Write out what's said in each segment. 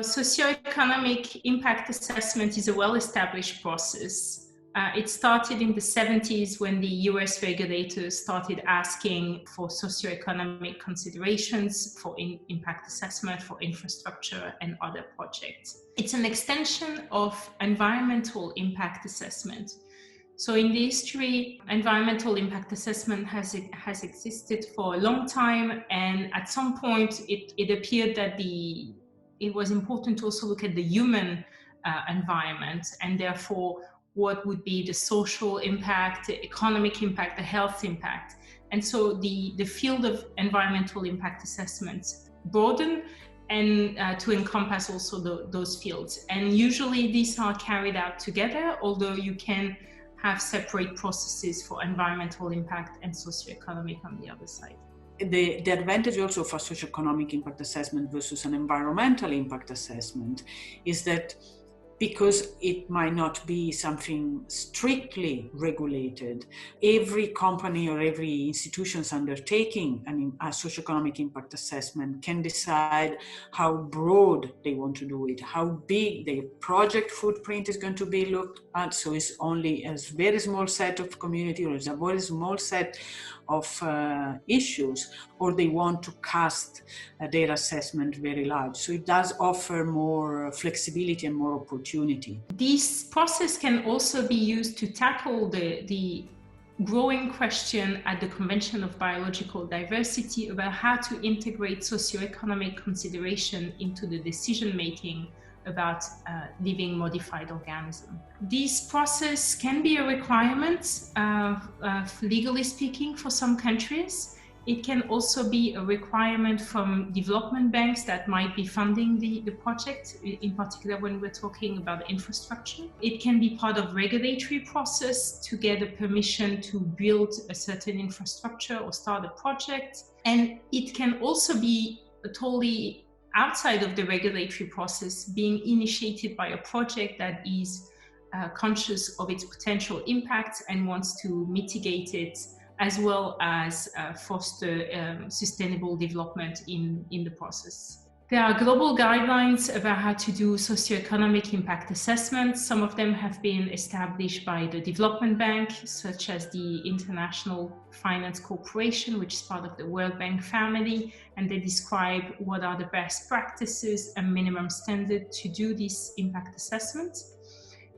Socio-economic impact assessment is a well-established process. It started in the 70s when the US regulators started asking for socio-economic considerations for impact assessment for infrastructure and other projects. It's an extension of environmental impact assessment. So in the history, environmental impact assessment has existed for a long time, and at some point it appeared that it was important to also look at the human environment, and therefore what would be the social impact, the economic impact, the health impact. And so the field of environmental impact assessments broadened and to encompass also those fields. And usually these are carried out together, although you can have separate processes for environmental impact and socioeconomic on the other side. The advantage also of a socioeconomic impact assessment versus an environmental impact assessment is that because it might not be something strictly regulated, every company or every institution undertaking a socioeconomic impact assessment can decide how broad they want to do it, how big the project footprint is going to be looked at. So it's only a very small set of community or it's a very small set of issues, or they want to cast their assessment very large. So it does offer more flexibility and more opportunity. This process can also be used to tackle the growing question at the Convention of Biological Diversity about how to integrate socioeconomic consideration into the decision-making about living modified organisms. This process can be a requirement, legally speaking, for some countries. It can also be a requirement from development banks that might be funding the project, in particular when we're talking about infrastructure. It can be part of regulatory process to get a permission to build a certain infrastructure or start a project. And it can also be totally outside of the regulatory process, being initiated by a project that is conscious of its potential impact and wants to mitigate it, as well as foster sustainable development in the process. There are global guidelines about how to do socioeconomic impact assessments. Some of them have been established by the Development Bank, such as the International Finance Corporation, which is part of the World Bank family, and they describe what are the best practices and minimum standards to do this impact assessment.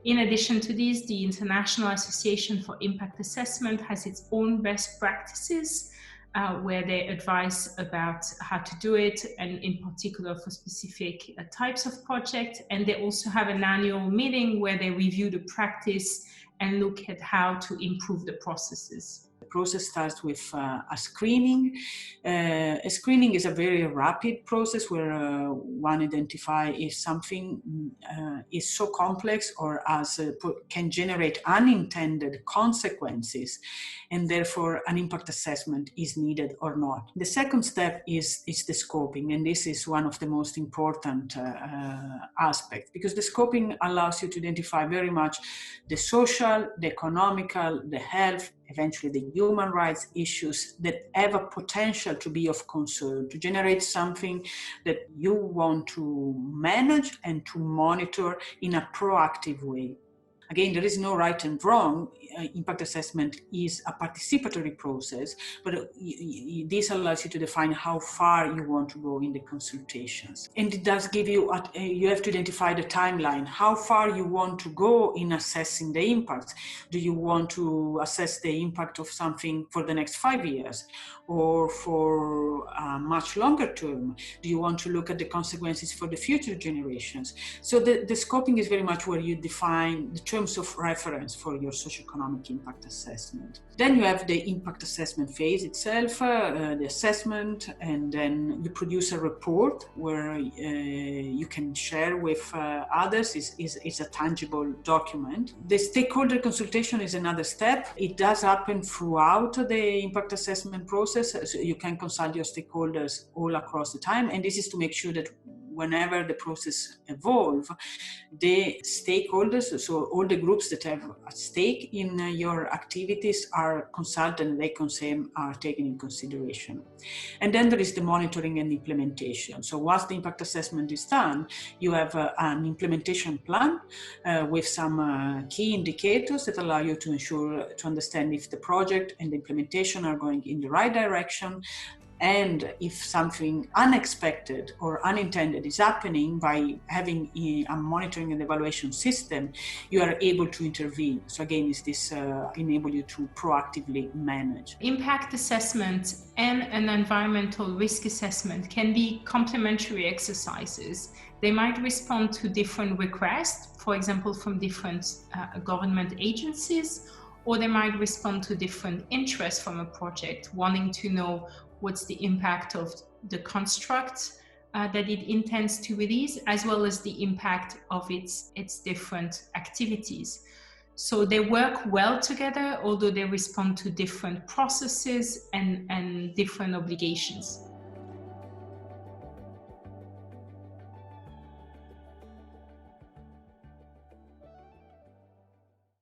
In addition to this, the International Association for Impact Assessment has its own best practices where they advise about how to do it, and in particular for specific types of projects. And they also have an annual meeting where they review the practice and look at how to improve the processes. The process starts with a screening. A screening is a very rapid process where one identifies if something is so complex or can generate unintended consequences, and therefore an impact assessment is needed or not. The second step is the scoping, and this is one of the most important aspects, because the scoping allows you to identify very much the social, the economical, the health, eventually the human rights issues that have a potential to be of concern, to generate something that you want to manage and to monitor in a proactive way. Again, there is no right and wrong. Impact assessment is a participatory process, but this allows you to define how far you want to go in the consultations. And it does give you, you have to identify the timeline, how far you want to go in assessing the impact. Do you want to assess the impact of something for the next 5 years or for a much longer term? Do you want to look at the consequences for the future generations? So the scoping is very much where you define the terms of reference for your socioeconomic impact assessment. Then you have the impact assessment phase itself, the assessment, and then you produce a report where you can share with others. It's a tangible document. The stakeholder consultation is another step. It does happen throughout the impact assessment process, so you can consult your stakeholders all across the time, and this is to make sure that whenever the process evolves, the stakeholders, so all the groups that have a stake in your activities, are consulted and their consent are taken in consideration. And then there is the monitoring and implementation. So once the impact assessment is done, you have an implementation plan with some key indicators that allow you to understand if the project and the implementation are going in the right direction, and if something unexpected or unintended is happening. By having a monitoring and evaluation system, you are able to intervene. So again, is this enable you to proactively manage. Impact assessment and an environmental risk assessment can be complementary exercises. They might respond to different requests, for example, from different government agencies, or they might respond to different interests from a project, wanting to know what's the impact of the construct that it intends to release, as well as the impact of its different activities. So they work well together, although they respond to different processes and different obligations.